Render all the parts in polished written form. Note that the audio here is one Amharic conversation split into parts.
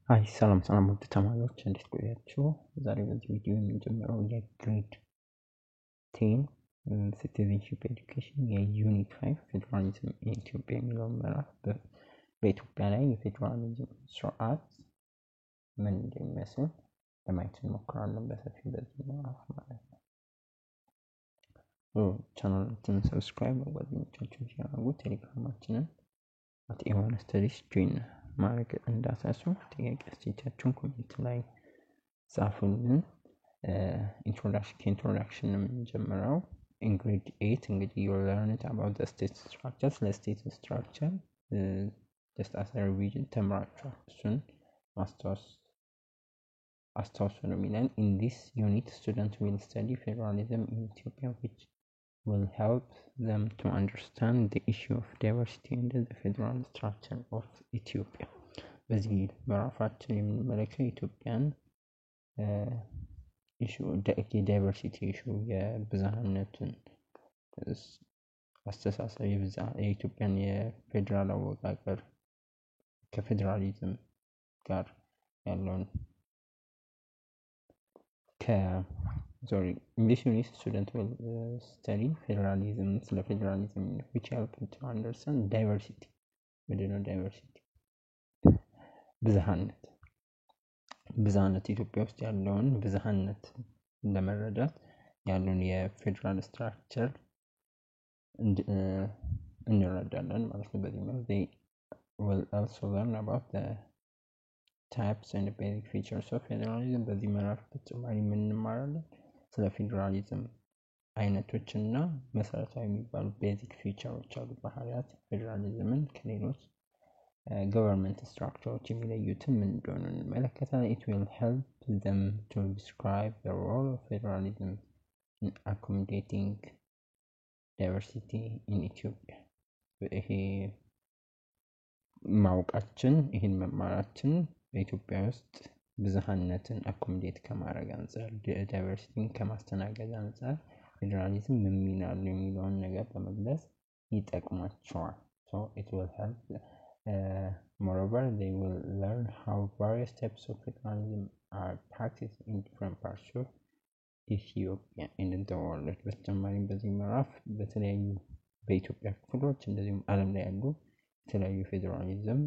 ሃይ ሰላም ውድ ተማሪዎች እንዴት ቆያችሁ? ዛሬ በዚህ ቪዲዮ የምንጀምረው የግሬድ 10 ሲቲዝንሺፕ ኤዱኬሽን የዩኒት 5 ፌዴራሊዝም ኢትዮጵያ የሚለውን ምዕራፍ በኢትዮጵያ ላይ የፌዴራሊዝም ስርዓት ምን እንደሚመስል ለማየት እንሞክራለን በሰፊው በዚህ ምዕራፍ ማለት ነው። ቻናላችንን ሰብስክራይብ ጓደኞቻችሁ ያደርጉ፣ ቴሌግራማችንን @A1Studies ጆይን ማድረግ እንዳትረሱ። ጥያቄ አስተያየታችሁን ኮሜንት ላይ ጻፉልን። ኢንትሮዳክሽን የምንጀምረው in grade 8 እንግዲህ you learn about the state structure state structure just as a revision ተምራችኋል። እሱን አስታውሱ ነው የሚለን። in this unit students will study federalism in Ethiopia which will help them to understand the issue of diversity and the federal structure of Ethiopia. በዚህ ምዕራፋችን የምንመለከተው ኢትዮጵያን ዳይቨርሲቲ ኢሹ የብዝሃነትን አስተሳሰብ የኢትዮጵያን የፌዴራል አወቃቀር ከፌዴራሊዝም ጋር ያለውን English unit student will study federalism which help to understand diversity. ምንድነው ዳይቨርሲቲ? ብዝሃነት ኢትዮጵያ ውስጥ ያለውን ብዝሃነት ለመረዳት ያለውን የፌዴራል ስትራክቸር እንረዳለን ማለት ነው። በዚህ መልኩ they will also learn about the types and basic features of federalism. በዚህ ምዕራፍ በተጨማሪ እንማራለን ስለ ፌዴራሊዝም አይነቶችና መሰረታዊ የሚባሉ ቤዚክ ፊቸሮች አሉ፣ ባህሪያት ፌዴራሊዝምን ከሌሎች government structures የሚለዩትን ምን እንደሆነ እንመለከታለን። It will help them to describe the role of federalism in accommodating diversity in Ethiopia. ይሄን መማራችን በኢትዮጵያ ውስጥ ብዝሃነትን አኮሞዴት ከማድረግ አንፃር ዳይቨርሲቲን ከማስተናገድ አንፃር ፌዴራሊዝም ምን ሚና አለው የሚለውን ነገር በመግለጽ ይጠቅማቸዋል። So it will help. Moreover, they will learn how various types of federalism are practiced in different parts of Ethiopia and in the world. በተጨማሪም በዚህ ምዕራፍ በተለያዩ በኢትዮጵያ ክፍሎች እንደዚሁም ዓለም ላይ ያሉ የተለያዩ ፌዴራሊዝም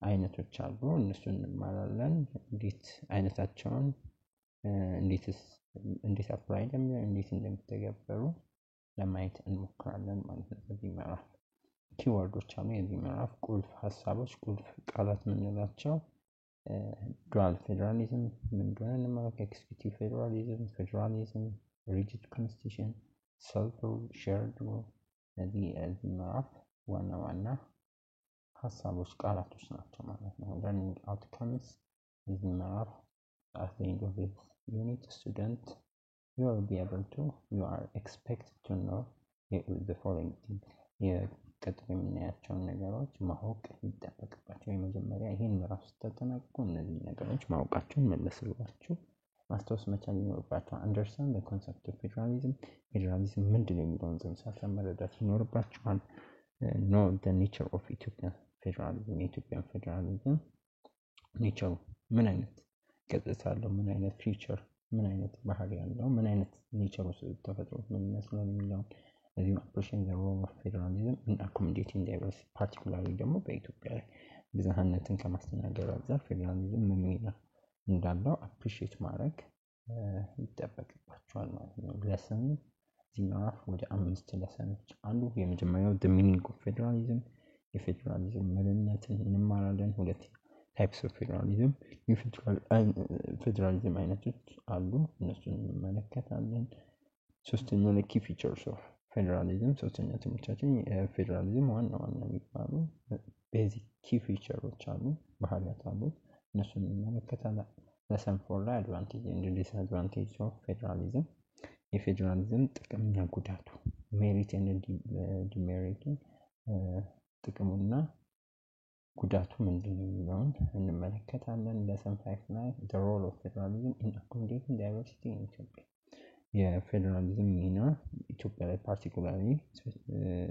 አይነቶች አሉ። እነሱን እንማራለን። እንዴት አይነታቸውን እንዴት አፕላይ እንደሚተገበሩ ለማየት እንሞክራለን ማለት ነው። በዚህ ምዕራፍ ኪወርዶች አሉ። የዚህ ምዕራፍ ቁልፍ ሀሳቦች፣ ቁልፍ ቃላት የምንላቸው ዱዋል ፌዴራሊዝም ምን እንደሆነ እንመለከታለን። ኤክስኪዩቲቭ ፌዴራሊዝም፣ ሪጂድ ኮንስቲቱሽን፣ ሰልፍ ሩል፣ ሼርድ ሩል። እነዚህ ምዕራፍ ዋና ሀሳቦች፣ ቃላቶች ናቸው ማለት ነው። ለርኒንግ አውትካምስ እዚህ ምዕራፍ at the end of this unit student you are expected to know the following things. የቀጥሎ የምናያቸውን ነገሮች ማወቅ ይጠበቅባቸው። የመጀመሪያ ይሄን ምዕራፍ ስተጠናቅቁ እነዚህ ነገሮች ማወቃቸውን መለስላችሁ ማስታወስ መቻል ይኖርባችኋል። understand the concept of federalism ምንድነው የሚለውን ጽንሰ ሀሳብ መረዳት ይኖርባችኋል። know the nature of Ethiopian federalism የኢትዮጵያን ፌዴራሊዝም ኔቸሩ ምን አይነት ገጽታ አለው፣ ምን አይነት ፊቸር፣ ምን አይነት ባህሪ ያለው፣ ምን አይነት ኔቸሩ ተፈጥሮ ምን ይመስላል የሚለውን እዚህም appreciate the role of federalism in accommodating diversity particularly ደግሞ በኢትዮጵያ ላይ ብዝሃነትን ከማስተናገድ አንፃር ፌዴራሊዝም ምን ሚና እንዳለው አፕሪሺየት ማድረግ ይጠበቅባቸዋል ማለት ነው። ለሰን እዚህ ምዕራፍ ወደ 5 ለሰኖች አሉ። የመጀመሪያው the meaning of federalism የፌዴራሊዝም ምንነትን እንማራለን። ሁለት types of federalism የፌዴራሊዝም አይነቶች አሉ፣ እነሱን እንመለከታለን። ሶስተኛው key features of federalism ሶስተኛ ትምህርታችን የፌዴራሊዝም ዋና የሚባሉ ቤዚክ ኪ ፊቸሮች አሉ፣ ባህሪያት አሉ፣ እነሱን እንመለከታለን። lesson 4 ላይ advantage and disadvantage of federalism የፌዴራሊዝም ጥቅምና ጉዳቱ ሜሪት and ዲሜሪት ጥቅሙና ጉዳቱ ምንድነው የሚለውን እንመለከታለን። lesson 5 ላይ the role of federalism in accommodating diversity in Ethiopia የፌዴራሊዝም ሚና ኢትዮጵያ ላይ ፓርቲኩላርሊ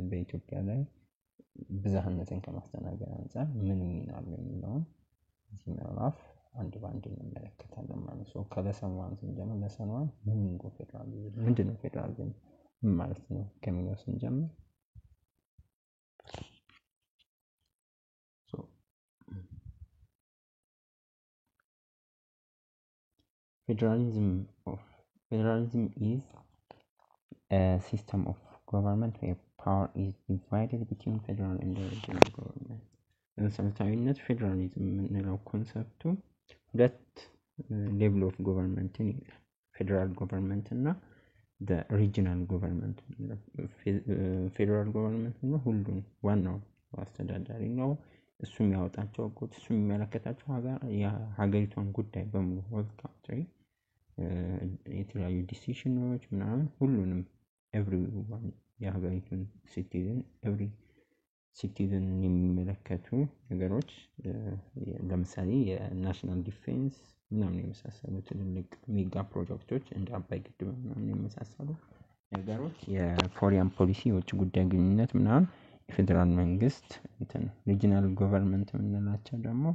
በኢትዮጵያ ላይ ብዝሃነትን ከማስተናገድ አንፃር ምን ሚና አለው የሚለውን በዚህ ምዕራፍ አንድ ባንድ እንመለከታለን ማለት ነው። ከለሰን 1 ስንጀምር ለሰን 1 ሚኒንግ ኦፍ ፌደራሊዝም ምንድነው? ፌደራሊዝም ምን ማለት ነው ከሚለው ስንጀምር Federalism is a system of government where power is divided between federal and regional government. መሰረታዊነት ፌደራሊዝም የምንለው ኮንሰፕቱ ሁለት ሌቭል ኦፍ ገቨርንመንትን ይላል። ፌደራል ገቨርንመንት እና ሪጂናል ገቨርንመንት። ፌደራል ገቨርንመንት ነው ሁሉን ዋናው አስተዳዳሪ ነው። እሱ የሚያወጣቸው ህጎች፣ እሱ የሚመለከታቸው ሀገሪቷን ጉዳይ በሙሉ ሆል ካንትሪ የተለያዩ ዲሲሽኖች ምናምን ሁሉንም ኤቭሪዋን የሀገሪቱን ሲቲዝን የሚመለከቱ ነገሮች ለምሳሌ የናሽናል ዲፌንስ ምናምን የመሳሰሉ ትልልቅ ሜጋ ፕሮጀክቶች እንደ አባይ ግድብ ምናምን የመሳሰሉ ነገሮች የፎሪን ፖሊሲ የውጭ ጉዳይ ግንኙነት ምናምን የፌደራል መንግስት ሪጂናል ገቨርንመንት የምንላቸው ደግሞ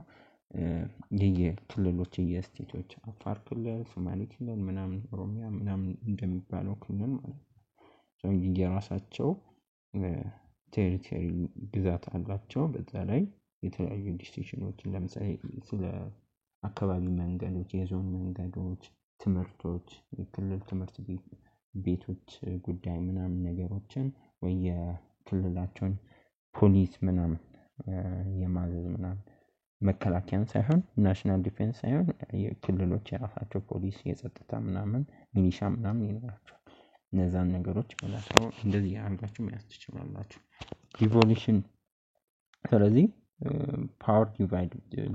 የክልሎች የስቴቶች አፋር ክልል፣ ሶማሌ ክልል ምናምን ኦሮሚያ ምናምን እንደሚባለው ክልል ማለት ነው። የራሳቸው ቴሪቶሪ ግዛት አላቸው። በዛ ላይ የተለያዩ ዲሲሽኖችን ለምሳሌ ስለ አካባቢ መንገዶች፣ የዞን መንገዶች፣ ትምህርቶች፣ የክልል ትምህርት ቤቶች ጉዳይ ምናምን ነገሮችን ወይ የክልላቸውን ፖሊስ ምናምን የማዘዝ ምናምን መከላከያን ሳይሆን ናሽናል ዲፌንስ ሳይሆን የክልሎች የራሳቸው ፖሊስ የጸጥታ ምናምን ሚሊሻ ምናምን ይኖራቸዋል። እነዛን ነገሮች መላሰው እንደዚህ አድርጋችሁ መያዝ ትችላላችሁ። ዲቮሉሽን ስለዚህ ፓወር ዲቫይድ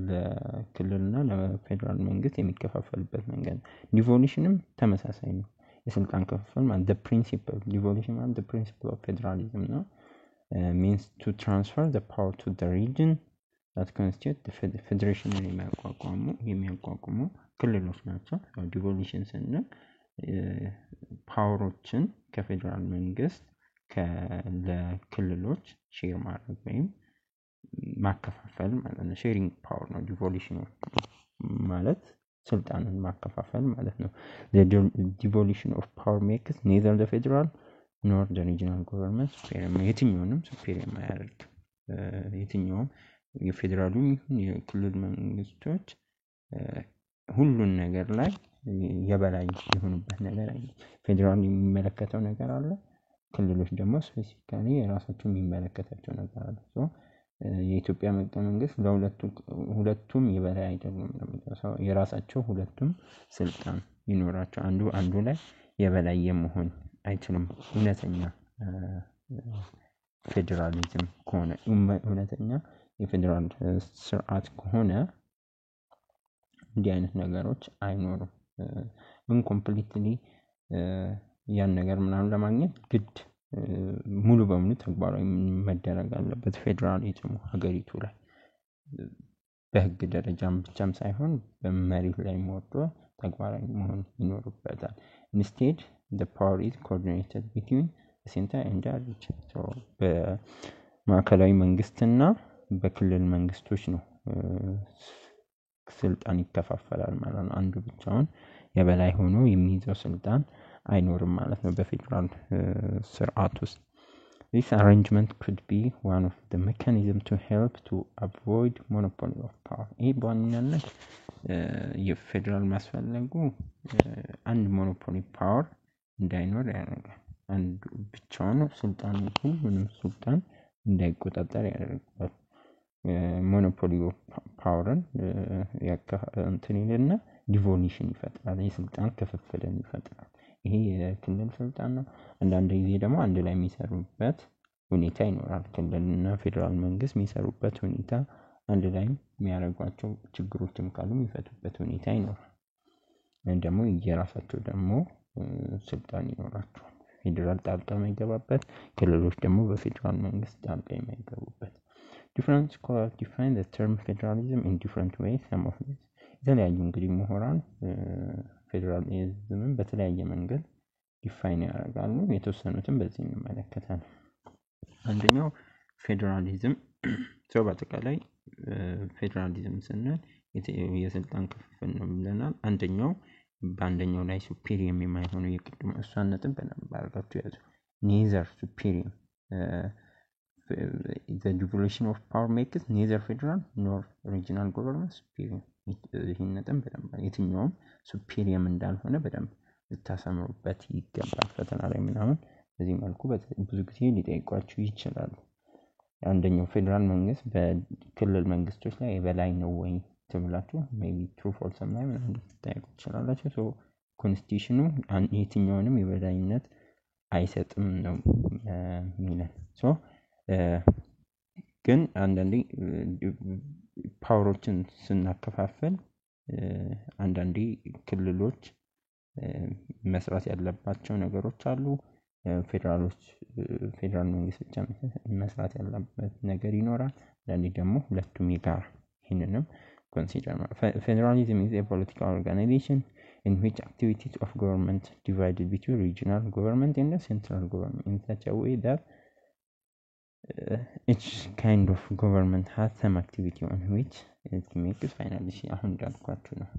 ለክልልና ለፌደራል መንግስት የሚከፋፈልበት መንገድ ነው። ዲቮሉሽንም ተመሳሳይ ነው። የስልጣን ክፍፍል ማለት the principle devolution ማለት the principle of federalism ነው። means to transfer the power to the region that constitute the federation የሚያቋቁሙ ክልሎች ናቸው። ዲቮሉሽን ስንል ፓወሮችን ከፌደራል መንግስት ለክልሎች ሼር ማድረግ ወይም ማከፋፈል ማለት ነው። ሼሪንግ ፓወር ነው ዲቮሉሽን ማለት ስልጣንን ማከፋፈል ማለት ነው። the devolution of power makes neither the federal nor the regional government superior የትኛውንም superior ማያደርግ የትኛውም የፌደራሉም ይሁን የክልል መንግስቶች ሁሉን ነገር ላይ የበላይ የሆኑበት ነገር አለ። ፌደራል የሚመለከተው ነገር አለ፣ ክልሎች ደግሞ ስፔሲፊካሊ የራሳቸው የሚመለከታቸው ነገር አለ። የኢትዮጵያ መንግስት ለሁለቱም የበላይ አይደለም ነው። የራሳቸው ሁለቱም ስልጣን ይኖራቸው አንዱ ላይ የበላይ የመሆን አይችልም። እውነተኛ ፌደራሊዝም ከሆነ እውነተኛ የፌደራል ስርዓት ከሆነ እንዲህ አይነት ነገሮች አይኖሩም። ኢንኮምፕሊትሊ ያን ነገር ምናምን ለማግኘት ግድ ሙሉ በሙሉ ተግባራዊ መደረግ አለበት ፌደራሊዝሙ ሀገሪቱ ላይ በህግ ደረጃም ብቻም ሳይሆን በመሬት ላይ ወርዶ ተግባራዊ መሆን ይኖርበታል። instead the power is coordinated between the center and the region በማዕከላዊ መንግስትና በክልል መንግስቶች ነው ስልጣን ይከፋፈላል ማለት ነው። አንዱ ብቻውን የበላይ ሆኖ የሚይዘው ስልጣን አይኖርም ማለት ነው በፌደራል ስርዓት ውስጥ። This arrangement could be one of the mechanisms to help to avoid monopoly of power. ይህ በዋናነት የፌደራል ማስፈለጉ አንድ ሞኖፖሊ ፓወር እንዳይኖር ያደርጋል። አንዱ ብቻውን ስልጣን ሁሉንም ስልጣን እንዳይቆጣጠር ያደርጋል። ሞኖፖሊ ኦፍ ፓወርን ይልና ዲቮሉሽን ይፈጥራል። የስልጣን ክፍፍልን ይፈጥራል። ይሄ የክልል ስልጣን ነው። አንዳንድ ጊዜ ደግሞ አንድ ላይ የሚሰሩበት ሁኔታ ይኖራል። ክልልና ፌደራል መንግስት የሚሰሩበት ሁኔታ አንድ ላይ የሚያደርጓቸው ችግሮችም ካሉ የሚፈቱበት ሁኔታ ይኖራል። ደግሞ የራሳቸው ደግሞ ስልጣን ይኖራቸዋል። ፌደራል ጣልቃ የማይገባበት፣ ክልሎች ደግሞ በፌደራል መንግስት ጣልቃ የማይገቡበት። Different scholars define the term federalism in different ways. Some of these የተለያዩ እንግዲህ ምሁራን ፌደራሊዝምን በተለያየ መንገድ ዲፋይን ያደርጋሉ። የተወሰኑትን በዚህ እንመለከታለን። አንደኛው ፌደራሊዝም በአጠቃላይ ፌደራሊዝም ስንል የስልጣን ክፍፍል ነው ብለናል። አንደኛው በአንደኛው ላይ ሱፔሪየም የማይሆነው የቅድም እሷን ነጥብ በደንብ አድርጋችሁ ያዙ። ኔዘር ሱፔሪየም the devolution of power makes neither federal nor regional government superior። ይህን ነጥብ በደንብ የትኛውም ሱፔሪየም እንዳልሆነ በደንብ ልታሰምሩበት ይገባል። ፈተና ላይ ምናምን በዚህ መልኩ ብዙ ጊዜ ሊጠይቋችሁ ይችላሉ። አንደኛው ፌደራል መንግስት በክልል መንግስቶች ላይ የበላይ ነው ወይ ተብላችሁ ሜቢ ትሩ ፎልስ ላይ ምናምን ልትጠይቁ ትችላላችሁ። ሶ ኮንስቲቱሽኑ የትኛውንም የበላይነት አይሰጥም ነው የሚለን። ሶ ግን አንዳንዴ ፓወሮችን ስናከፋፍል አንዳንዴ ክልሎች መስራት ያለባቸው ነገሮች አሉ። ፌደራል መንግስት ብቻ መስራት ያለበት ነገር ይኖራል። አንዳንዴ ደግሞ ሁለቱም የጋራ ይህንንም consider federalism is a political organization in which activities of government divided between regional government and the central government in such a way that each kind of government has some activity on which it makes final decision። አሁን እንዳልኳችሁ ነው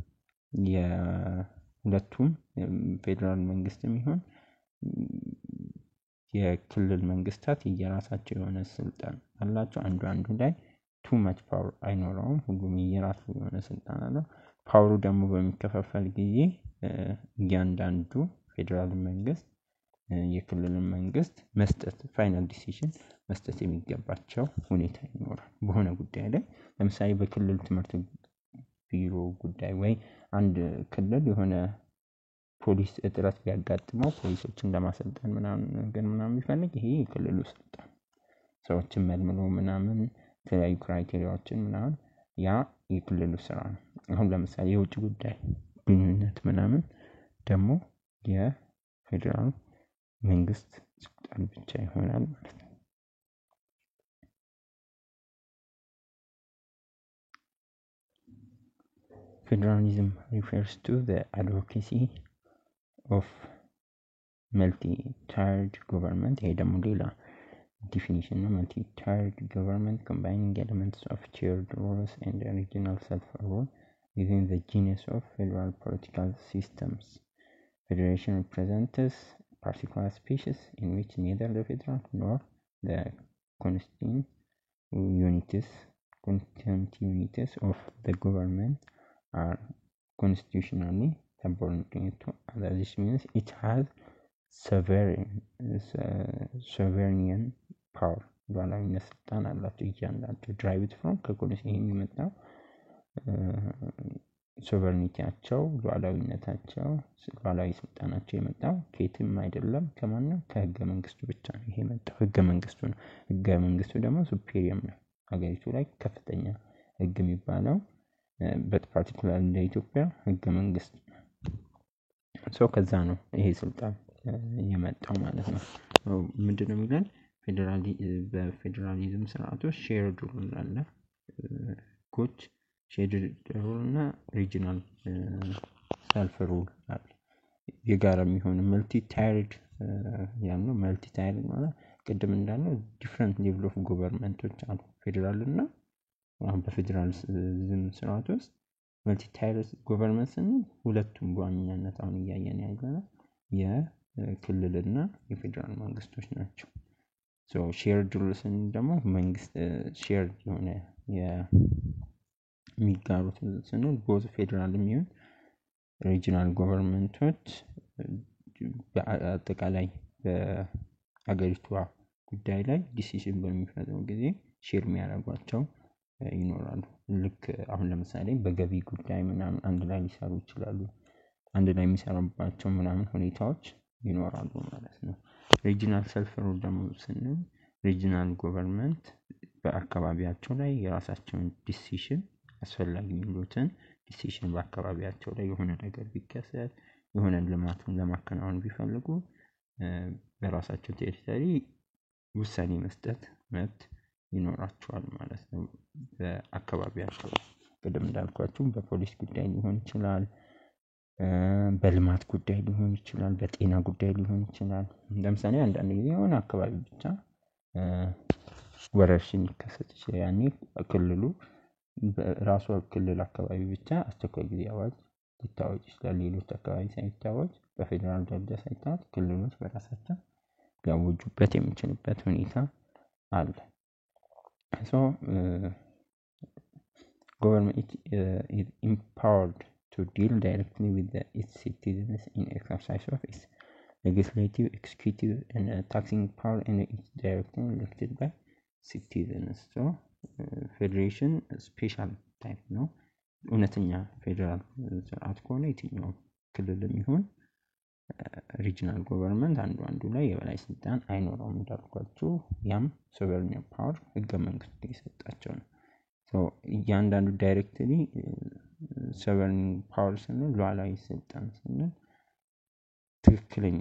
የሁለቱም ፌደራል መንግስትም ይሁን የክልል መንግስታት የራሳቸው የሆነ ስልጣን አላቸው። አንዱ ላይ too much power አይኖረውም። ሁሉም የራሱ የሆነ ስልጣን አለው። ፓወሩ ደግሞ በሚከፋፈል ጊዜ እያንዳንዱ ፌደራል መንግስት የክልል መንግስት መስጠት ፋይናል ዲሲዥን መስጠት የሚገባቸው ሁኔታ ይኖራል። በሆነ ጉዳይ ላይ ለምሳሌ በክልል ትምህርት ቢሮ ጉዳይ ወይ አንድ ክልል የሆነ ፖሊስ እጥረት ቢያጋጥመው ፖሊሶችን ለማሰልጠን ምናምን ቢፈልግ ይሄ የክልሉ ስልጣን ሰዎችን መልምሎ ምናምን የተለያዩ ክራይቴሪያዎችን ምናምን ያ የክልሉ ስራ ነው። አሁን ለምሳሌ የውጭ ጉዳይ ግንኙነት ምናምን ደግሞ የፌደራል መንግስት ስልጣን ብቻ ይሆናል ማለት ነው። Federalism refers to the advocacy of multi-tiered government። ይሄ ደግሞ ሌላ definition ነው። multi-tiered government combining elements of shared roles and regional self-rule within the genus of federal political systems. Federation represents particular species in which neither the federal nor the constituent units of the government are constitutionally subordinate to others. This means it has sovereign power። ሉዓላዊነት ስልጣን አላቸው እያንዳንዳቸው ድራይቭድ ፍሮም ከኮንስቲቱሽን የሚመጣው ሶቨርኒቲያቸው ሉዓላዊነታቸው ሉዓላዊ ስልጣናቸው የመጣው ከየትም አይደለም ከማንም ከህገ መንግስቱ ብቻ ነው። ይሄ የመጣው ህገ መንግስቱ ነው። ህገ መንግስቱ ደግሞ ሱፔሪየም ነው። ሀገሪቱ ላይ ከፍተኛ ህግ የሚባለው በፓርቲኩላር እንደ ኢትዮጵያ ህገ መንግስት ነው። ከዛ ነው ይሄ ስልጣን የመጣው ማለት ነው። ምንድነው የሚለን በፌደራሊዝም ስርዓቶች ሼርድ ሩል አለ። ኮች ሼርድ ሩል እና ሪጂናል ሰልፍ ሩል አለ። የጋራ የሚሆን መልቲ ታይርድ ያለው መልቲ ታይርድ ማለት ቅድም እንዳለው ዲፈረንት ሌቭል ኦፍ ገቨርንመንቶች አሉ። ፌደራል እና አሁን በፌደራሊዝም ስርዓት ውስጥ መልቲ ታይርድ ገቨርንመንት ስንል ሁለቱም በዋነኛነት አሁን እያየን ያለነው የክልልና የፌደራል መንግስቶች ናቸው። ሼርድ ሩል ስንል ደግሞ መንግስት ሼርድ የሆነ የሚጋሩት ስንል ቦዝ ፌደራል የሚሆን ሪጂናል ገቨርንመንቶች በአጠቃላይ በአገሪቷ ጉዳይ ላይ ዲሲዥን በሚፈጥሩ ጊዜ ሼር የሚያደርጓቸው ይኖራሉ። ልክ አሁን ለምሳሌ በገቢ ጉዳይ ምናምን አንድ ላይ ሊሰሩ ይችላሉ። አንድ ላይ የሚሰሩባቸው ምናምን ሁኔታዎች ይኖራሉ ማለት ነው። ሪጂናል ሰልፍ ሩል ደግሞ ስንል ሪጂናል ገቨርንመንት በአካባቢያቸው ላይ የራሳቸውን ዲሲዥን አስፈላጊ የሚሉትን ዲሲዥን በአካባቢያቸው ላይ የሆነ ነገር ቢከሰት የሆነ ልማቱን ለማከናወን ቢፈልጉ በራሳቸው ቴሪቶሪ ውሳኔ መስጠት መብት ይኖራቸዋል ማለት ነው። በአካባቢያቸው ቅድም እንዳልኳችሁ በፖሊስ ጉዳይ ሊሆን ይችላል፣ በልማት ጉዳይ ሊሆን ይችላል፣ በጤና ጉዳይ ሊሆን ይችላል። ለምሳሌ አንዳንድ ጊዜ የሆነ አካባቢ ብቻ ወረርሽኝ ሊከሰት ይችላል። ያኔ ክልሉ በራሱ ክልል አካባቢ ብቻ አስቸኳይ ጊዜ አዋጅ ሊታወጅ ይችላል። ሌሎች አካባቢ ሳይታወጅ በፌደራል ደረጃ ሳይታወጅ ክልሎች በራሳቸው ሊያውጁበት የሚችሉበት ሁኔታ አለ። So government is empowered to deal directly with its citizens in exercise of its legislative, executive, and taxing power, and it's directly elected by citizens. So ፌዴሬሽን ስፔሻል ታይፕ ነው። እውነተኛ ፌዴራል ስርዓት ከሆነ የትኛው ክልልም ይሁን ሪጂናል ገቨርንመንት አንዱ ላይ የበላይ ስልጣን አይኖረውም እንዳልኳችሁ። ያም ሶቨሬን ፓወር ህገ መንግስቱ የሰጣቸው ነው። እያንዳንዱ ዳይሬክትሊ ሶቨሬን ፓወር ስንል ሉዓላዊ ስልጣን ስንል ትክክለኛ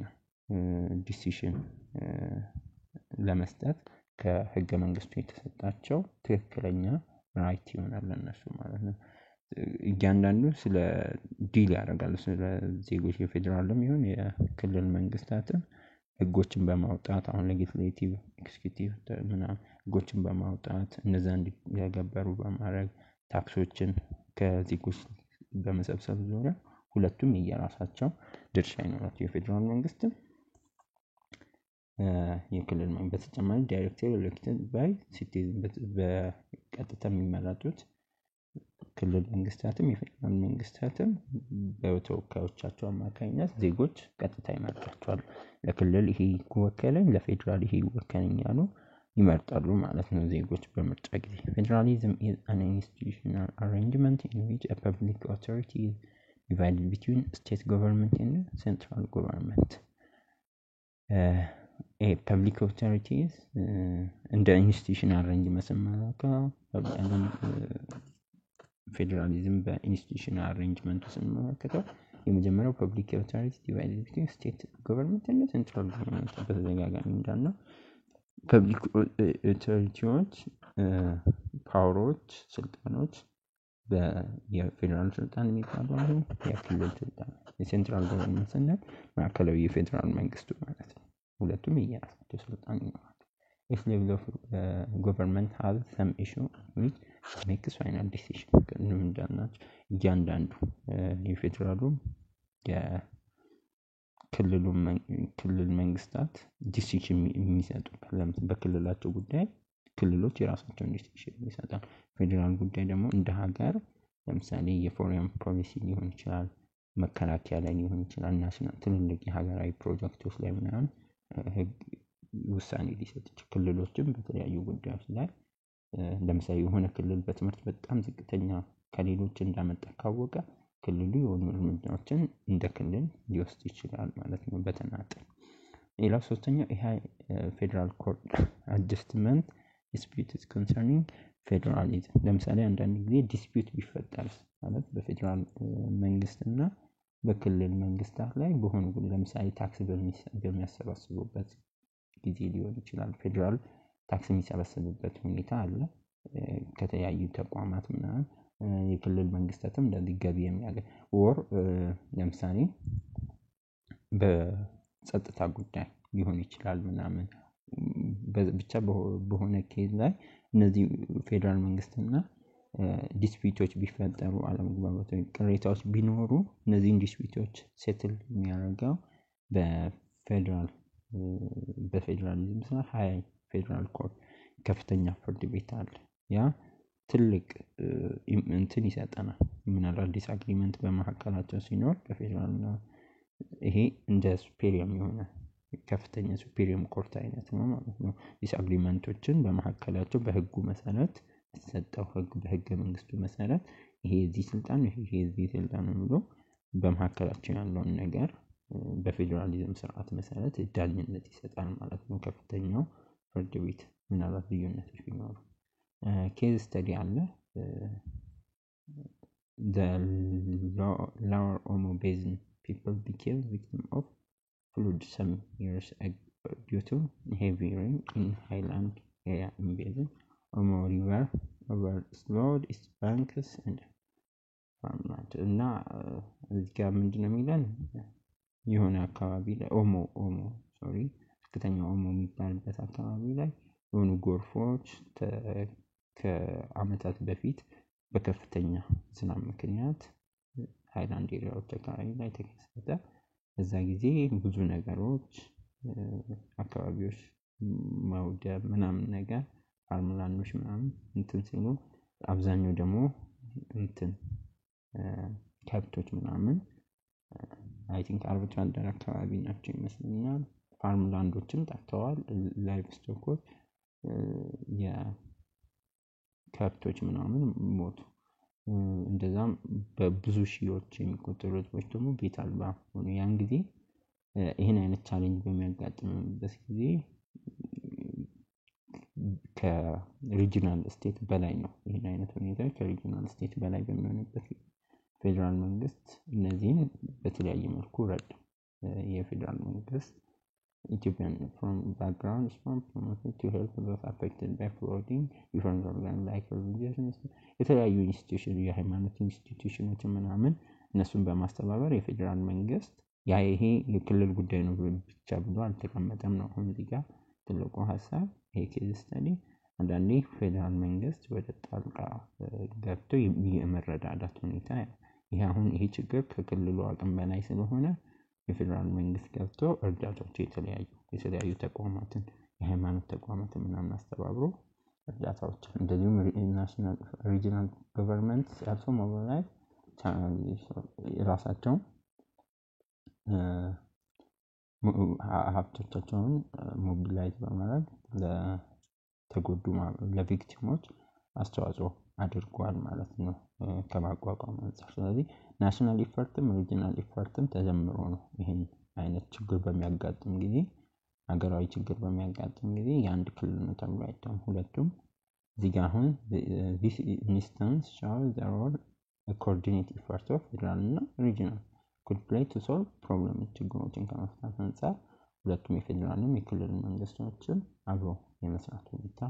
ዲሲሽን ለመስጠት ከህገ መንግስቱ የተሰጣቸው ትክክለኛ ራይት ይሆናል ለነሱ ማለት ነው። እያንዳንዱ ስለ ዲል ያደርጋሉ ስለ ዜጎች የፌደራልም ይሁን የክልል መንግስታትን ህጎችን በማውጣት አሁን ሌጂስሌቲቭ ኤክስኪዩቲቭ ምናምን ህጎችን በማውጣት እነዛ እንዲተገበሩ በማድረግ ታክሶችን ከዜጎች በመሰብሰብ ዙሪያ ሁለቱም የየራሳቸው ድርሻ ይኖራቸው። የፌደራል መንግስትም የክልል መንግስት በተጨማሪ ዳይሬክትሊ ኤሌክትድ ባይ ሲቲዝን በቀጥታ የሚመረጡት ክልል መንግስታትም የፌደራል መንግስታትም በተወካዮቻቸው አማካኝነት ዜጎች ቀጥታ ይመርጣቸዋል። ለክልል ይሄ ይወከለኝ ለፌደራል ይሄ ይወከለኝ ያሉ ይመርጣሉ ማለት ነው ዜጎች በምርጫ ጊዜ። ፌደራሊዝም is an institutional arrangement in which a public authority is divided between state government and central government. A public authorities እንደ ኢንስቲትዩሽናል አሬንጅመንት ስንመለከተው ፌደራሊዝም በኢንስቲትዩሽናል አሬንጅመንት ስንመለከተው የመጀመሪያው ፐብሊክ አውቶሪቲ ዲቫይድድ ቢትዊን ስቴት ገቨርንመንት እና ሴንትራል ገቨርንመንት በተደጋጋሚ እንዳልነው ፐብሊክ አውቶሪቲዎች ፓወሮች ስልጣኖች የፌደራል ስልጣን የሚባሉ የክልል ስልጣን የሴንትራል ገቨርንመንት ስንል ማዕከላዊ የፌደራል መንግስቱ ማለት ነው። ሁለቱም የራሳቸው ስልጣን ይኖራል። If level of government has some issue which makes final decision እንዳልናቸው እያንዳንዱ የፌደራሉም የክልል መንግስታት ዲሲሽን የሚሰጡበት ለምሳሌ በክልላቸው ጉዳይ ክልሎች የራሳቸውን ዲሲሽን ይሰጣሉ። ፌደራል ጉዳይ ደግሞ እንደ ሀገር ለምሳሌ የፎሬን ፖሊሲ ሊሆን ይችላል፣ መከላከያ ላይ ሊሆን ይችላል፣ ናሽናል ትልልቅ የሀገራዊ ፕሮጀክቶች ላይ ምናምን ውሳኔ ሊሰጥ ይችላል። ክልሎችም በተለያዩ ጉዳዮች ላይ ለምሳሌ የሆነ ክልል በትምህርት በጣም ዝቅተኛ ከሌሎች እንዳመጣ ካወቀ ክልሉ የሆኑ እርምጃዎችን እንደ ክልል ሊወስድ ይችላል ማለት ነው በተናጠል። ሌላው ሶስተኛው ይሄ ፌደራል ኮርት አጀስትመንት ዲስፒዩትስ ኮንሰርኒንግ ፌደራሊዝም። ለምሳሌ አንዳንድ ጊዜ ዲስፒዩት ቢፈጠር ማለት በፌደራል መንግስትና በክልል መንግስታት ላይ በሆኑ ለምሳሌ ታክስ በሚያሰባስቡበት ጊዜ ሊሆን ይችላል። ፌደራል ታክስ የሚሰበስብበት ሁኔታ አለ ከተለያዩ ተቋማት ምናምን። የክልል መንግስታትም እንደዚህ ገቢ የሚያገኝ ወር ለምሳሌ በጸጥታ ጉዳይ ሊሆን ይችላል ምናምን ብቻ በሆነ ኬዝ ላይ እነዚህ ፌደራል መንግስትና ዲስፒዩቶች ቢፈጠሩ አለመግባባቶች ቅሬታዎች ቢኖሩ እነዚህን ዲስፒዩቶች ሴትል የሚያደርገው በፌደራሊዝም ስራ ሃይ ፌደራል ኮርት ከፍተኛ ፍርድ ቤት አለ። ያ ትልቅ እንትን ይሰጠናል። ምናልባት ዲስአግሪመንት በመካከላቸው ሲኖር በፌደራል ይሄ እንደ ሱፔሪየም የሆነ ከፍተኛ ሱፔሪየም ኮርት አይነት ነው ማለት ነው። ዲስአግሪመንቶችን በመካከላቸው በህጉ መሰረት የተሰጠው ህግ በህገ መንግስቱ መሰረት ይሄ እዚህ ስልጣን ይሄ እዚህ ስልጣን ብሎ በመካከላቸው ያለውን ነገር በፌደራሊዝም ስርዓት መሰረት ዳኝነት ይሰጣል ማለት ነው ከፍተኛው ፍርድ ቤት። ምናልባት ልዩነቶች ቢኖሩ ኬዝ ስተዲ አለ። The lower Omo Basin people became victim of flood some years ago due to heavy rain in highland area in Basin. Omo River overflowed its banks and farmland. እና እዚህ ጋር ምንድነው የሚለን የሆነ አካባቢ ላይ ዝቅተኛ ኦሞ የሚባልበት አካባቢ ላይ የሆኑ ጎርፎች ከአመታት በፊት በከፍተኛ ዝናብ ምክንያት ሃይላንድ ኤሪያዎች አካባቢ ላይ ተከሰተ። በዛ ጊዜ ብዙ ነገሮች አካባቢዎች መውደም ምናምን ነገር ፋርምላንዶች ምናምን እንትን ሲሉ አብዛኛው ደግሞ እንትን ከብቶች ምናምን አይ ቲንክ አርብቶ አደር አካባቢ ናቸው ይመስለኛል ፋርምላንዶችም ጠፍተዋል። ላይቭ ስቶኮች የከብቶች ምናምን ሞቱ። እንደዛም በብዙ ሺዎች የሚቆጠሩ ህዝቦች ደግሞ ቤት አልባ ሆኑ። ያን ጊዜ ይሄን አይነት ቻሌንጅ በሚያጋጥምበት ጊዜ ከሪጂናል ስቴት በላይ ነው። ይሄን አይነት ሁኔታ ከሪጂናል ስቴት በላይ በሚሆንበት ፌደራል መንግስት እነዚህን በተለያየ መልኩ ረዳ። የፌደራል መንግስት Ethiopian from background is from promoted to help those affected by flooding different organ like religious የተለያዩ ኢንስቲትዩሽን የሃይማኖት ኢንስቲትዩሽኖች ምናምን እነሱን በማስተባበር የፌደራል መንግስት ይሄ የክልል ጉዳይ ነው ብቻ ብሎ አልተቀመጠም ነው። አሁን እዚህ ጋር ትልቁ ሐሳብ ይሄ ኬዝ ስተዲ አንዳንዴ ፌደራል መንግስት ወደ ጣልቃ ገብቶ የመረዳዳት ሁኔታ ይሄ አሁን ይሄ ችግር ከክልሉ አቅም በላይ ስለሆነ የፌደራል መንግስት ገብቶ እርዳታዎች የተለያዩ ተቋማትን የሃይማኖት ተቋማትን ምናምን አስተባብሮ እርዳታዎች እንደዚሁም ናሽናል ሪጂናል ገቨርንመንት አልሶ ሞቢላይዝ ራሳቸው ሀብቶቻቸውን ሞቢላይዝ በማድረግ ለተጎዱ ለቪክቲሞች አስተዋጽኦ አድርጓል ማለት ነው ከማቋቋም አንፃር። ስለዚህ ናሽናል ኢፈርትም ሪጂናል ኢፈርትም ተጀምሮ ነው ይሄን አይነት ችግር በሚያጋጥም ጊዜ ሀገራዊ ችግር በሚያጋጥም ጊዜ የአንድ ክልል ነው ተብሎ አይታም። ሁለቱም እዚህ ጋር አሁን this instance shows the role a coordinated effort of federal እና regional could play to solve problem ችግሮችን ከመፍታት አንፃር ሁለቱም የፌደራልም የክልል መንግስቶችን አብሮ የመስራት ሁኔታ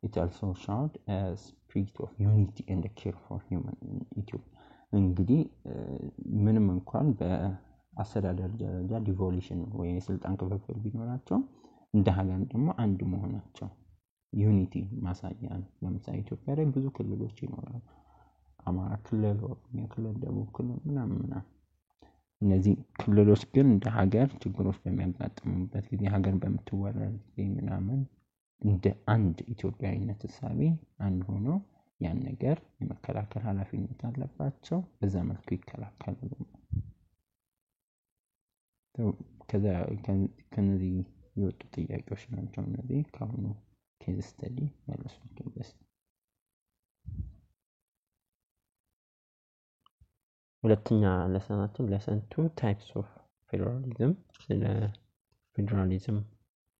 it also showed a spirit of unity and care for human Ethiopia። እንግዲህ ምንም እንኳን በአስተዳደር ደረጃ ዲቮሉሽን ወይ የስልጣን ክፍፍል ቢኖራቸው እንደ ሀገር ደግሞ አንድ መሆናቸው ዩኒቲ ማሳያ ነው። ለምሳሌ ኢትዮጵያ ላይ ብዙ ክልሎች ይኖራሉ። አማራ ክልል፣ ኦሮሚያ ክልል፣ ደቡብ ክልል ምናምን እነዚህ ክልሎች ግን እንደ ሀገር ችግሮች በሚያጋጥሙበት ጊዜ ሀገር በምትወረር ጊዜ ምናምን እንደ አንድ ኢትዮጵያዊነት እሳቤ አንድ ሆኖ ያን ነገር የመከላከል ኃላፊነት አለባቸው። በዛ መልኩ ይከላከላሉ። ከነዚህ የወጡ ጥያቄዎች ናቸው እነዚህ ከአሁኑ ኬዝ ስተዲ ያለሷቸው ደስ ሁለተኛ ለሰናችን lesson 2 types of federalism ስለ ፌደራሊዝም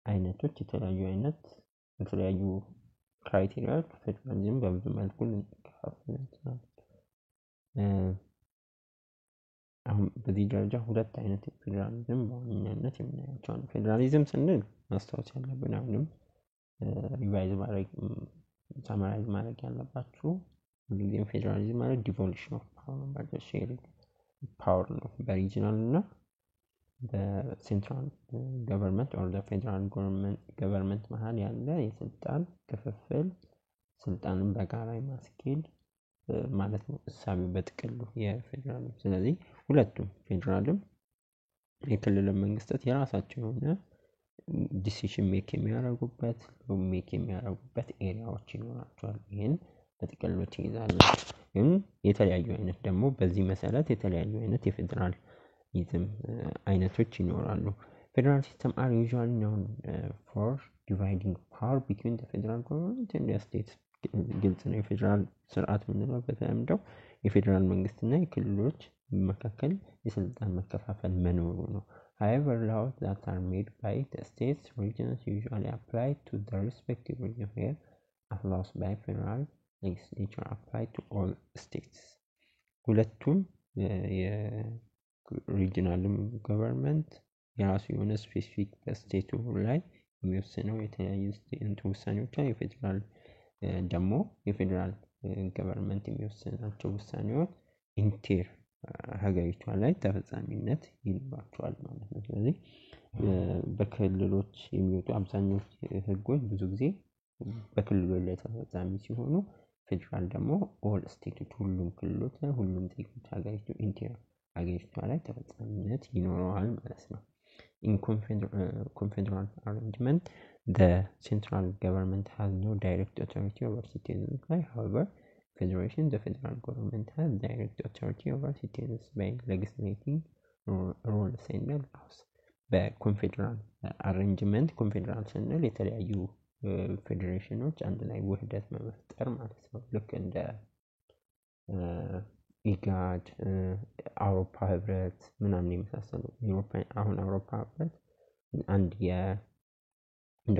አይነቶች የተለያዩ ክራይቴሪያዎች ፌደራሊዝም በብዙ መልኩ ልንከፋፍል እንችላለን። አሁን በዚህ ደረጃ ሁለት አይነት ፌደራሊዝም በዋነኛነት የምናያቸው ነው። ፌደራሊዝም ስንል ማስታወስ ያለብን አሁንም ሪቫይዝ ማድረግ ሳማራይዝ ማድረግ ያለባችሁ ሁልጊዜም ፌደራሊዝም ማለት ዲቮሉሽን ኦፍ ፓወር ነው። ሼሪንግ ፓወር ነው በሪጂናል እና በሴንትራል ገቨርንመንት ኦር ፌደራል ገቨርንመንት መሃል ያለ የስልጣን ክፍፍል ስልጣንን በጋራ ማስኬድ ማለት ነው እሳቤው በጥቅሉ የፌደራል። ስለዚህ ሁለቱም ፌደራልም የክልል መንግስታት የራሳቸው የሆነ ዲሲሽን ሜክ የሚያደርጉበት ኤሪያዎች ይኖራቸዋል። ይሄን በጥቅሉ ትይዛለህ። ግን የተለያዩ አይነት ደግሞ በዚህ መሰረት የተለያዩ አይነት የፌደራሊዝም አይነቶች ይኖራሉ። ፌደራል ሲስተም are usually known for dividing power between the federal government and the states። ግልጽ ነው። የፌደራል ስርዓት ምንለው በተለምዶ የፌደራል መንግስትና የክልሎች መካከል የስልጣን መከፋፈል መኖሩ ነው። However, laws that are made by the states regions usually apply to the respective region where laws by federal legislature apply to all states። ሁለቱም የሪጂናልም ገቨርንመንት የራሱ የሆነ ስፔሲፊክ በስቴቱ ላይ የሚወስነው የተለያዩ ስቴት ውሳኔዎች ላይ የፌደራል ደግሞ የፌደራል ገቨርንመንት የሚወስናቸው ውሳኔዎች ኢንቴር ሀገሪቷ ላይ ተፈጻሚነት ይኖራቸዋል ማለት ነው። ስለዚህ በክልሎች የሚወጡ አብዛኞቹ ህጎች ብዙ ጊዜ በክልሎች ላይ ተፈጻሚ ሲሆኑ ፌዴራል ደግሞ ኦል ስቴቶች ሁሉም ክልሎች ላይ ሁሉም ዜጎች ሀገሪቷ ላይ ተፈጻሚነት ይኖረዋል ማለት ነው። In confederal arrangement, the central government has no direct authority over citizens. However, the federal government has direct authority over citizens by legislating rules and laws. በኮንፌዴራል አሬንጅመንት ኮንፌዴራል ስንል የተለያዩ ፌዴሬሽኖች አንድ ላይ ውህደት መፍጠር ማለት ነው። ልክ እንደ ኢጋድ፣ አውሮፓ ህብረት ምናምን የመሳሰሉ አሁን አውሮፓ ህብረት አንድ እንደ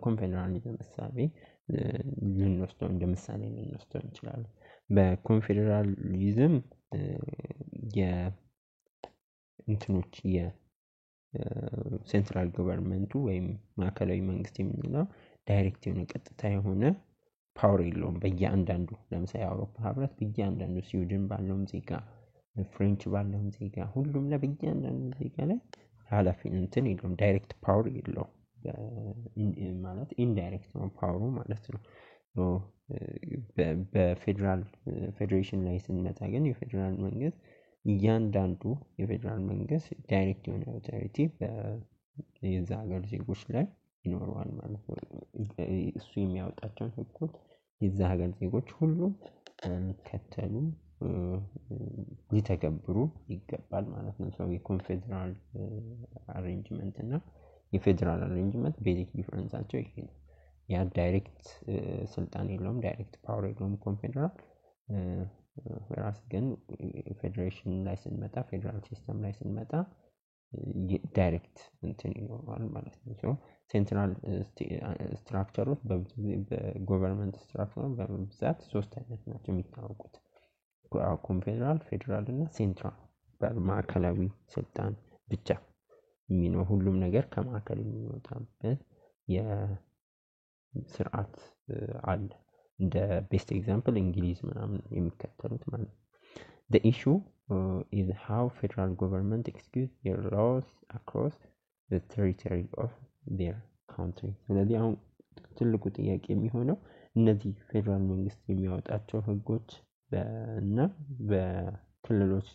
ኮንፌዴራሊዝም ምሳሌ ልንወስደው እንደ ምሳሌ ልንወስደው እንችላለን። በኮንፌዴራሊዝም የእንትኖች የሴንትራል ገቨርንመንቱ ወይም ማዕከላዊ መንግስት የምንለው ዳይሬክት የሆነ ቀጥታ የሆነ ፓወር የለውም በየአንዳንዱ። ለምሳሌ አውሮፓ ህብረት በየአንዳንዱ ስዊድን ባለውም ዜጋ፣ ፍሬንች ባለውም ዜጋ ሁሉም ላይ በየአንዳንዱ ዜጋ ላይ ኃላፊነት የለውም፣ ዳይሬክት ፓወር የለውም። ማለት ኢንዳይሬክት ነው ፓወሩ ማለት ነው። በፌዴራል ፌዴሬሽን ላይ ስንመጣ ግን የፌዴራል መንግስት እያንዳንዱ የፌዴራል መንግስት ዳይሬክት የሆነ አውቶሪቲ የዛ ሀገር ዜጎች ላይ ይኖረዋል ማለት ነው። እሱ የሚያወጣቸውን ህጎች የዛ ሀገር ዜጎች ሁሉ ሊከተሉ ሊተገብሩ ይገባል ማለት ነው። ሰው የኮንፌዴራል አሬንጅመንት እና የፌዴራል አሬንጅመንት ቤዚክ ዲፈረንሳቸው ይሄ ነው። ያ ዳይሬክት ስልጣን የለውም፣ ዳይሬክት ፓወር የለውም ኮንፌዴራል። ራስ ግን ፌዴሬሽን ላይ ስንመጣ ፌዴራል ሲስተም ላይ ስንመጣ ዳይሬክት እንትን ይኖረዋል ማለት ነው። ሴንትራል ስትራክቸሮች በገቨርንመንት ስትራክቸር በብዛት ሶስት አይነት ናቸው የሚታወቁት። ኮንፌዴራል፣ ፌዴራል እና ሴንትራል በማዕከላዊ ስልጣን ብቻ የሚኖር ሁሉም ነገር ከማዕከል የሚወጣበት የስርዓት አለ። እንደ ቤስት ኤግዛምፕል እንግሊዝ ምናምን የሚከተሉት ማለት ነው። The issue is how federal government execute their laws across the territory of their country. ስለዚህ አሁን ትልቁ ጥያቄ የሚሆነው እነዚህ ፌዴራል መንግስት የሚያወጣቸው ህጎች እና በክልሎች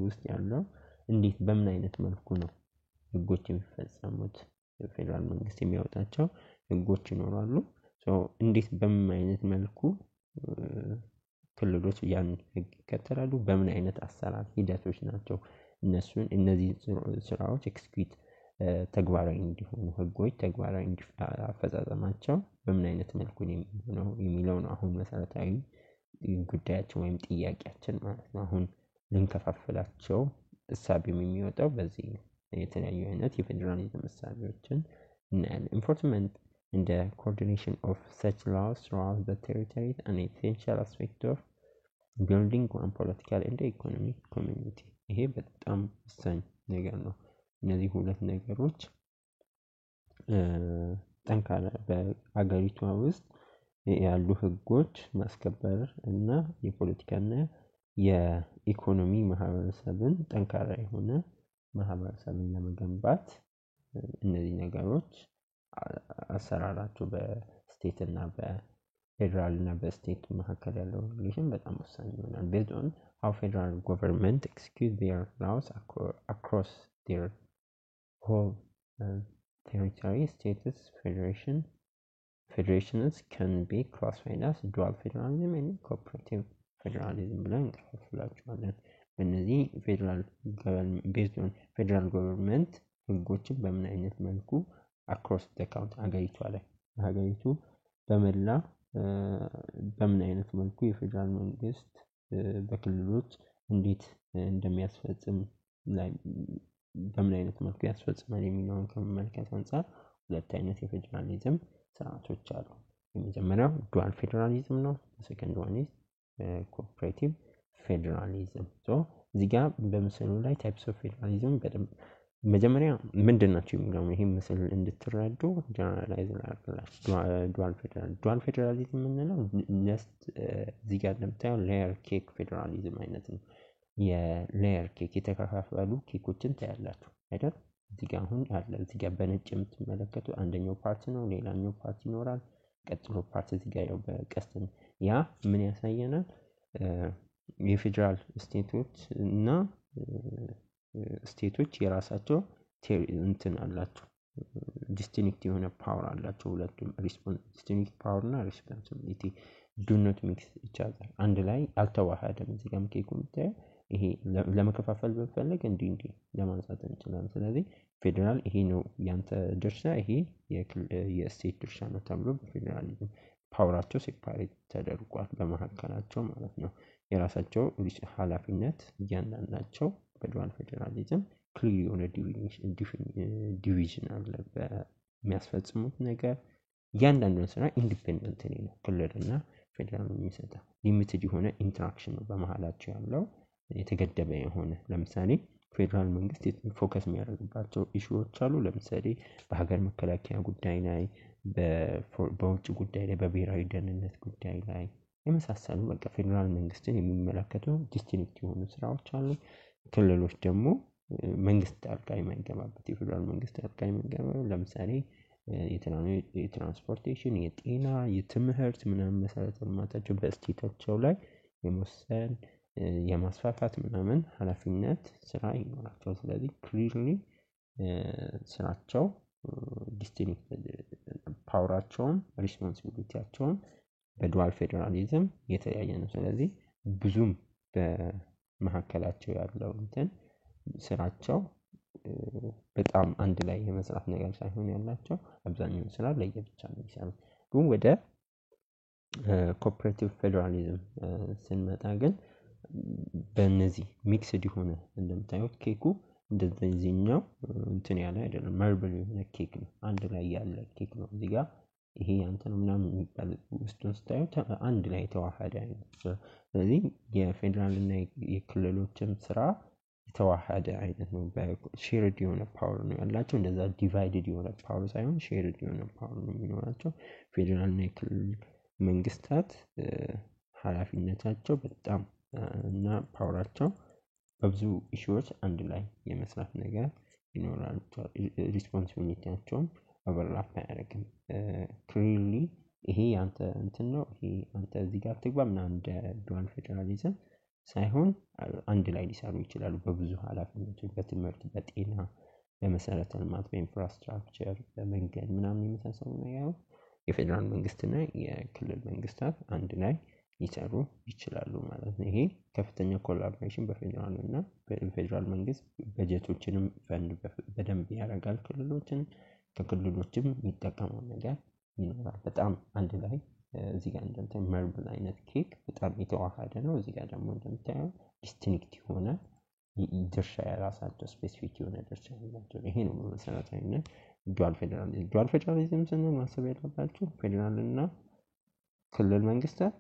ውስጥ ያለው እንዴት በምን አይነት መልኩ ነው ህጎች የሚፈጸሙት? ፌዴራል መንግስት የሚያወጣቸው ህጎች ይኖራሉ። እንዴት በምን አይነት መልኩ ክልሎች ያን ህግ ይከተላሉ? በምን አይነት አሰራር ሂደቶች ናቸው እነዚህ ስራዎች ኤክስኪዩት ተግባራዊ እንዲሆኑ ህጎች ተግባራዊ አፈጻጸማቸው በምን አይነት መልኩ ነው የሚለው ነው አሁን መሰረታዊ ጉዳያችን ወይም ጥያቄያችን ማለት ነው። አሁን ልንከፋፍላቸው እሳቤም የሚወጣው በዚህ ነው። የተለያዩ አይነት የፌዴራሊዝም እሳቤዎችን እናያለን። ኢንፎርስመንት and the coordination of such laws throughout the territories an essential aspect of building one political and economic community. ይሄ በጣም ወሳኝ ነገር ነው። እነዚህ ሁለት ነገሮች ጠንካራ በአገሪቷ ውስጥ ያሉ ህጎች ማስከበር እና የፖለቲካና የኢኮኖሚ ማህበረሰብን ጠንካራ የሆነ ማህበረሰብን ለመገንባት እነዚህ ነገሮች አሰራራቸው በስቴት እና በፌዴራል እና በስቴት መካከል ያለው ሪሌሽን በጣም ወሳኝ ይሆናል። based on how federal government execute their laws across their whole territory, states federations can be classified as dual federalism and cooperative federalism ብለን እንከፋፍላቸዋለን። በእነዚህ based on federal government ህጎችን በምን አይነት መልኩ across the country ሀገሪቷ ላይ ሀገሪቱ በመላ በምን አይነት መልኩ የፌዴራል መንግስት በክልሎች እንዴት እንደሚያስፈጽም ላይ በምን አይነት መልኩ ያስፈጽማል የሚለውን ከመመልከት አንፃር ሁለት አይነት የፌዴራሊዝም ስርዓቶች አሉ። የመጀመሪያው ዱዋል ፌዴራሊዝም ነው። ሰከንድ ዋን ኢዝ ኮኦፐሬቲቭ ፌዴራሊዝም። እዚህ ጋር በምስሉ ላይ ታይፕስ ኦፍ ፌዴራሊዝም በደንብ መጀመሪያ ምንድን ናቸው የሚለውን ይሄን ምስል እንድትረዱ ጀነራላይዝ ላድርግላችሁ። ዱዋል ፌዴራሊዝም የምንለው እዚህ ጋር እንደምታየው ሌየር ኬክ ፌዴራሊዝም አይነት ነው። የሌየር ኬክ የተከፋፈሉ ኬኮችን ታያላችሁ አይደል? እዚህ ጋር አሁን አለ እዚህ ጋር በነጭ የምትመለከቱ አንደኛው ፓርት ነው፣ ሌላኛው ፓርት ይኖራል። ቀጥሎ ፓርት እዚህ ጋር ያው በቀስት ያ ምን ያሳየናል? የፌደራል ስቴቶች እና ስቴቶች የራሳቸው እንትን አላቸው ዲስቲንክት የሆነ ፓወር አላቸው ሁለቱም ዲስቲንክት ፓወር እና ሪስፖንሲቢሊቲ ዱ ኖት ሚክስ ኢች አዘር አንድ ላይ አልተዋሃደም። እዚህ ጋር ኬኩ የምታየው ይሄ ለመከፋፈል ብንፈልግ እንዲህ ለማንሳት እንችላለን። ስለዚህ ፌደራል ይሄ ነው ያንተ ድርሻ፣ ይሄ የስቴት ድርሻ ነው ተብሎ በፌደራሊዝም ፓወራቸው ሴፓሬት ተደርጓል በመካከላቸው ማለት ነው። የራሳቸው ኃላፊነት እያንዳንዳቸው በዱዋል ፌደራሊዝም ክሊር የሆነ ዲቪዥን አለ በሚያስፈጽሙት ነገር። እያንዳንዱን ስራ ኢንዲፔንደንት ነው ክልልና ፌደራል የሚሰጠው። ሊሚትድ የሆነ ኢንተራክሽን ነው በመሃላቸው ያለው የተገደበ የሆነ። ለምሳሌ ፌደራል መንግስት ፎከስ የሚያደርግባቸው ኢሹዎች አሉ። ለምሳሌ በሀገር መከላከያ ጉዳይ ላይ፣ በውጭ ጉዳይ ላይ፣ በብሔራዊ ደህንነት ጉዳይ ላይ የመሳሰሉ በቃ ፌደራል መንግስትን የሚመለከቱ ዲስቲንክት የሆኑ ስራዎች አሉ። ክልሎች ደግሞ መንግስት ጣልቃ የማይገባበት የፌደራል መንግስት ጣልቃ የማይገባው ለምሳሌ የትራንስፖርቴሽን፣ የጤና፣ የትምህርት ምናምን መሰረተ ልማታቸው በስቴታቸው ላይ የመወሰን የማስፋፋት ምናምን ኃላፊነት ስራ ይኖራቸው። ስለዚህ ክሊርሊ ስራቸው ዲስቲንክት ፓወራቸውም ሪስፖንሲቢሊቲያቸውም በዱዋል ፌደራሊዝም የተለያየ ነው። ስለዚህ ብዙም በመካከላቸው ያለው እንትን ስራቸው በጣም አንድ ላይ የመስራት ነገር ሳይሆን ያላቸው አብዛኛውን ስራ ለየብቻ ነው የሚሰሩት። ግን ወደ ኮኦፐሬቲቭ ፌደራሊዝም ስንመጣ ግን በእነዚህ ሚክስድ የሆነ እንደምታዩት ኬኩ እንደዚህኛው እንትን ያለ አይደለም፣ መርብል የሆነ ኬክ ነው፣ አንድ ላይ ያለ ኬክ ነው። እዚህ ጋር ይሄ ያንተ ነው ምናምን የሚባል ውስጡን ስታዩት አንድ ላይ የተዋሃደ አይነት። ስለዚህ የፌደራል እና የክልሎችም ስራ የተዋሃደ አይነት ነው። በሼርድ የሆነ ፓወር ነው ያላቸው። እንደዛ ዲቫይድድ የሆነ ፓወር ሳይሆን ሼርድ የሆነ ፓወር ነው የሚኖራቸው። ፌደራል እና የክልል መንግስታት ኃላፊነታቸው በጣም እና ፓወራቸው በብዙ ኢሹዎች አንድ ላይ የመስራት ነገር ይኖራቸዋል። ሪስፖንሲቢሊቲያቸውም ኦቨርላፕ አያደርግም። ክሊርሊ ይሄ ያንተ እንትን ነው፣ ይሄ አንተ እዚህ ጋር ትግባ ምናምን እንደ ዱዋል ፌደራሊዝም ሳይሆን አንድ ላይ ሊሰሩ ይችላሉ በብዙ ኃላፊነቶች፣ በትምህርት፣ በጤና፣ በመሰረተ ልማት፣ በኢንፍራስትራክቸር፣ በመንገድ ምናምን የመሳሰሉ ነገሮች የፌደራል መንግስትና የክልል መንግስታት አንድ ላይ ሊሰሩ ይችላሉ ማለት ነው። ይሄ ከፍተኛ ኮላቦሬሽን በፌደራል እና በፌደራል መንግስት በጀቶችንም ፈንድ በደንብ ያደርጋል። ክልሎችን ከክልሎችም የሚጠቀመው ነገር ይኖራል። በጣም አንድ ላይ እዚህ ጋር እንደምታየው መርብል አይነት ኬክ በጣም የተዋሃደ ነው። እዚህ ጋር ደግሞ እንደምታየው ዲስቲንክት የሆነ ድርሻ የራሳቸው ስፔሲፊክ የሆነ ድርሻ ያላቸው። ይሄ ነው በመሰረታዊነት ዱዋል ፌደራሊዝም። ዱዋል ፌደራሊዝም ስንል ማሰብ ያለባችሁ ፌደራል እና ክልል መንግስታት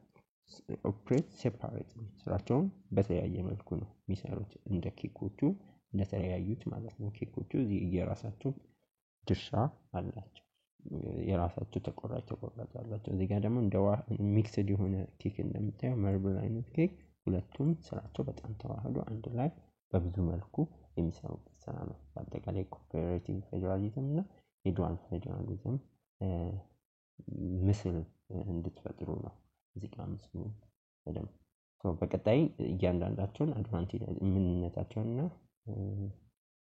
ኦፕሬት ሴፓሬት ስራቸውን በተለያየ መልኩ ነው የሚሰሩት። እንደ ኬኮቹ እንደተለያዩት ማለት ነው። ኬኮቹ የራሳቸው ድርሻ አላቸው፣ የራሳቸው ተቆራጭ አላቸው። እዚህ ጋር ደግሞ እንደ ሚክስድ የሆነ ኬክ እንደምታየው መርብል አይነት ኬክ ሁለቱም ስራቸው በጣም ተዋህዶ አንድ ላይ በብዙ መልኩ የሚሰሩበት ስራ ነው። በአጠቃላይ ኮኦፐሬቲቭ ፌደራሊዝም እና የዱዋል ፌደራሊዝም ምስል እንድትፈጥሩ ነው እዚህ ጋር ምስሉ በደንብ። በቀጣይ እያንዳንዳቸውን አድቫንቴጅ ምንነታቸውን እና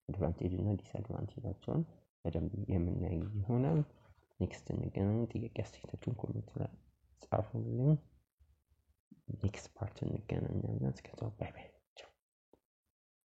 አድቫንቴጅ እና ዲስአድቫንቴጃቸውን በደንብ የምናይ ይሆናል። ኔክስት እንገናኝ። ጥያቄ አስተያየታችሁን ኮሜንት ላይ ጻፉልኝ። ኔክስት ፓርት እንገናኛለን። እስከዛው ባይ ባይ።